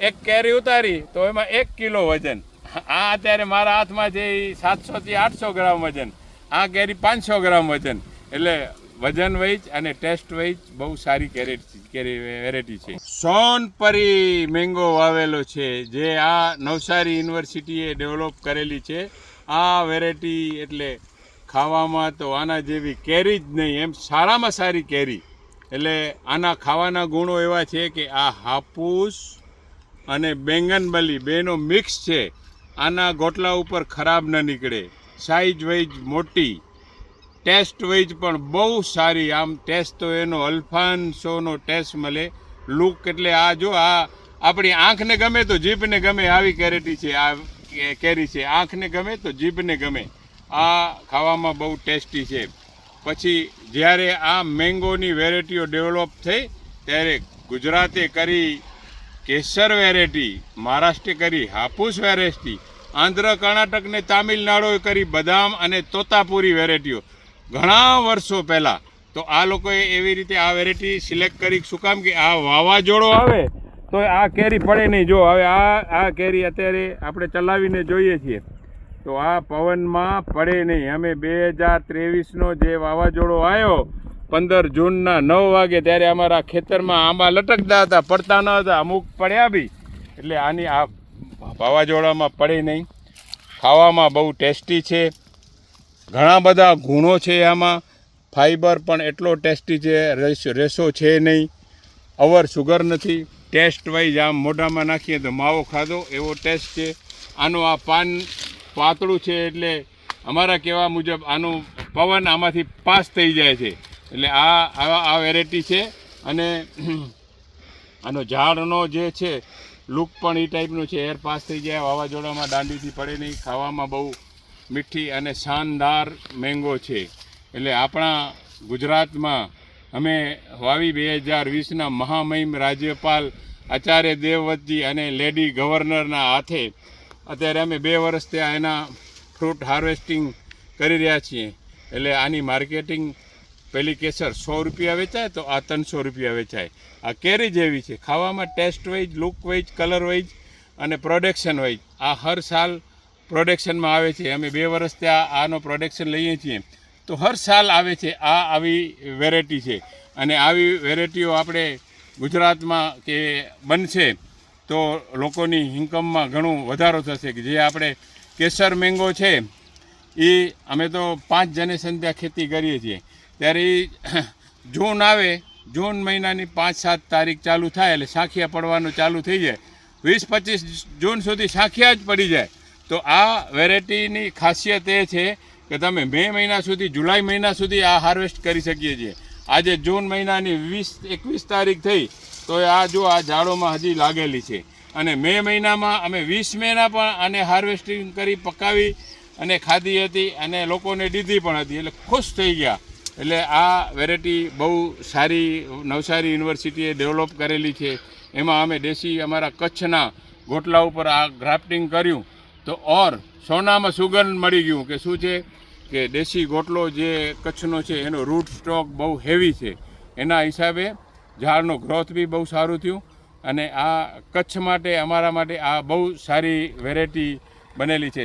એક કેરી ઉતારી તો એમાં 1 કિલો વજન. આ અત્યારે મારા હાથમાં છે એ 700 થી 800 ગ્રામ વજન, આ કેરી 500 ગ્રામ વજન. એટલે વજન વાઇઝ અને ટેસ્ટ વાઇઝ બહુ સારી કેરી વેરાયટી છે. સોનપરી મેંગો વાવેલો છે જે આ નવસારી યુનિવર્સિટીએ ડેવલપ કરેલી છે. આ વેરાયટી એટલે ખાવામાં તો આના જેવી કેરી જ નહીં, એમ સારામાં સારી કેરી. એટલે આના ખાવાના ગુણો એવા છે કે આ હાપૂસ અને બેંગનબલી બેનો મિક્સ છે. આના ગોટલા ઉપર ખરાબ ન નીકળે, સાઈઝ વાઇઝ મોટી, ટેસ્ટ વાઇઝ પણ બહુ સારી. આમ ટેસ્ટ તો એનો અલ્ફાન્સોનો ટેસ્ટ મળે. લુક એટલે આ જો આ આપણી આંખને ગમે તો જીભને ગમે આવી કેરેટી છે. આ કેરી છે, આંખને ગમે તો જીભને ગમે. આ ખાવામાં બહુ ટેસ્ટી છે. પછી જ્યારે આ મેંગોની વેરાયટીઓ ડેવલપ થઈ ત્યારે ગુજરાતે કરી કેસર વેરાયટી, મહારાષ્ટ્રે કરી હાપૂસ વેરાયટી, આંધ્ર કર્ણાટક ને તામિલનાડુએ કરી બદામ અને તોતાપુરી વેરાયટીઓ ઘણા વર્ષો પહેલાં. તો આ લોકોએ એવી રીતે આ વેરાયટી સિલેક્ટ કરી. શું કામ કે આ વાવાઝોડો આવે તો આ કેરી પડે નહીં. જો હવે આ કેરી અત્યારે આપણે ચલાવીને જોઈએ છીએ તો આ પવનમાં પડે નહીં. અમે 2023નો જે વાવાઝોડો આવ્યો 15 જૂનના 9 વાગે ત્યારે અમારા ખેતરમાં આંબા લટકતા હતા, પડતા ન હતા, અમુક પડ્યા બી. એટલે આની આ વાવાઝોડામાં પડે નહીં. ખાવામાં બહુ ટેસ્ટી છે, ઘણા બધા ગુણો છે આમાં. ફાઈબર પણ એટલો ટેસ્ટી છે, રેસો છે નહીં, ઓવર સુગર નથી. ટેસ્ટ વાઇઝ આમ મોઢામાં નાખીએ તો માવો ખાધો એવો ટેસ્ટ છે. આનું આ પાન પાતળું છે એટલે અમારા કહેવા મુજબ આનું પવન આમાંથી પાસ થઈ જાય છે. એટલે આ વેરાયટી છે. અને આનો ઝાડનો જે છે લુક પણ એ ટાઈપનું છે, એર પાસ થઈ જાય, વાવાઝોડામાં દાંડીથી પડે નહીં. ખાવામાં બહુ મીઠી અને શાનદાર મેંગો છે. એટલે આપણા ગુજરાતમાં અમે વાવી 2020ના મહામહિમ રાજ્યપાલ આચાર્ય દેવવ્રતજી અને લેડી ગવર્નરના હાથે અત્યારે અમે 2 વર્ષ ત્યાં એના ફ્રૂટ હાર્વેસ્ટિંગ કરી રહ્યા છીએ. એટલે આની માર્કેટિંગ પેલી કેસર 100 રૂપિયા વેચાય તો આ 300 રૂપિયા વેચાય. આ કેરી જેવી છે, ખાવામાં test wise, look wise, colour wise અને પ્રોડક્શન વાઇઝ આ હર સાલ પ્રોડક્શનમાં આવે છે. અમે 2 વર્ષ ત્યાં આનો પ્રોડક્શન લઈએ છીએ તો હર સાલ આવે છે. આ આવી વેરાયટી છે અને આવી વેરાયટીઓ આપણે ગુજરાતમાં કે બનશે તો લોકોની ઇન્કમમાં ઘણું વધારો થશે. કે જે આપણે કેસર મેંગો છે એ અમે તો 5 જનરેશન ત્યાં ખેતી કરીએ છીએ. ત્યારે જૂન આવે, જૂન મહિનાની 5-7 તારીખ ચાલુ થાય એટલે સાંખિયા પડવાનું ચાલુ થઈ જાય. 20-25 જૂન સુધી સાંખિયા જ પડી જાય. તો આ વેરાયટીની ખાસિયત એ છે કે તમે મે મહિના સુધી, જુલાઈ મહિના સુધી આ હાર્વેસ્ટ કરી શકીએ છીએ. આજે જૂન મહિનાની 20-21 તારીખ થઈ તો આ જો આ ઝાડોમાં હજી લાગેલી છે. અને મે મહિનામાં અમે 20 મેના પણ આને હાર્વેસ્ટિંગ કરી, પકાવી અને ખાધી હતી અને લોકોને દીધી પણ હતી. એટલે ખુશ થઈ ગયા. એટલે આ વેરાયટી બહુ સારી નવસારી યુનિવર્સિટીએ ડેવલપ કરેલી છે. એમાં અમે દેશી અમારા કચ્છના ગોટલા ઉપર આ ગ્રાફ્ટિંગ કર્યું તો ઓર સોનામાં સુગંધ મળી ગયું. કે શું છે કે દેશી ગોટલો જે કચ્છનો છે એનો રૂટ સ્ટોક બહુ હેવી છે. એના હિસાબે ઝાડનો ગ્રોથ બી બહુ સારું થયું. અને આ કચ્છ માટે, અમારા માટે આ બહુ સારી વેરાયટી બનેલી છે.